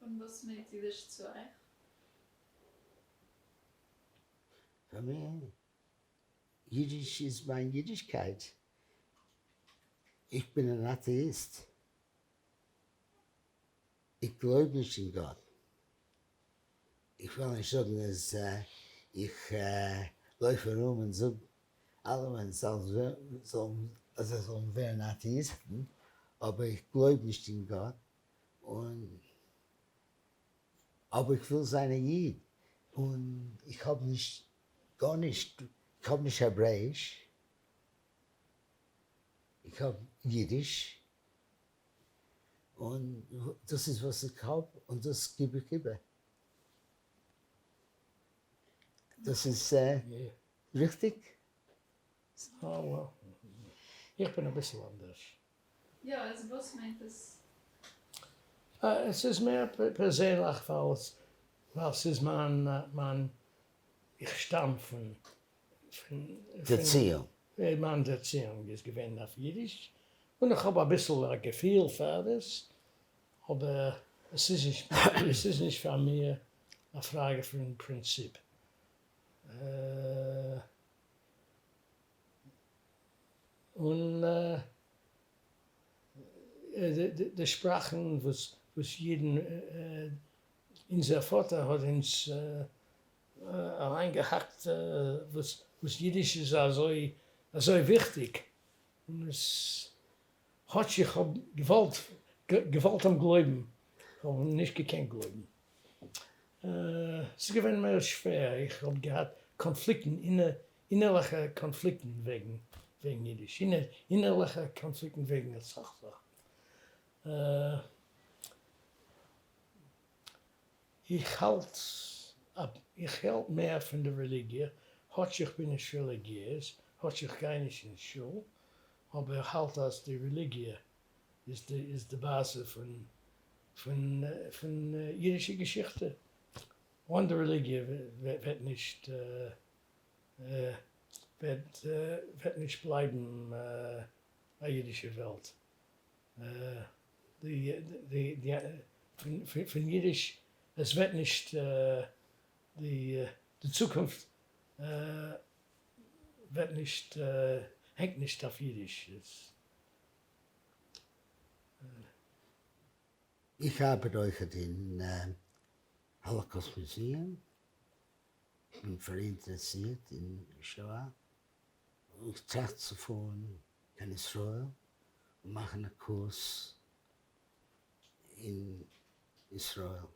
Und was meint Jiddisch zu euch? Für mich, Jiddisch ist meine Jiddischkeit. Ich bin ein Atheist. Ich glaube nicht in Gott. Ich will nicht sagen, dass ich läufe rum und sage, alle Menschen sollen werden Atheisten, aber ich glaube nicht in Gott. Aber ich will sein Jid. Und ich habe nicht Hebräisch, ich habe Jiddisch. Und das ist, was ich habe und das gebe ich über. Das ist richtig. Oh, well. Ich bin ein bisschen anders. Ja, also was meint es? Es ist mehr persönlich, weil es ist ich stamme von Der Ziel. Meine Erziehung ist gewesen auf Jiddisch. Und ich habe ein bisschen ein Gefühl für das. Aber es ist nicht für mich eine Frage von Prinzip. Und die Sprachen, was jeden, unser Vater hat uns reingehackt, was Jiddisch ist so wichtig. Und es hat sich gewollt am Glauben, aber nicht gekannt Glauben. Es ist gewesen mir schwer. Ich habe gehabt Konflikten, innerliche Konflikten wegen Jiddisch, innerliche Konflikten wegen der Sache. Ich halte mehr von der Religion. Ich bin nicht religiös, ich gehe nicht in die Schule, aber ich halte, dass die Religion ist die Basis von jüdischer Geschichte. Ohne Religion wird nicht bleiben eine jüdische Welt. Von Jiddisch, es wird nicht die Zukunft hängt nicht auf Jiddisch. Ich arbeite heute im Holocaust Museum. Ich bin verinteressiert in Shoah. Ich trachte zu fahren in Israel und mache einen Kurs in Israel.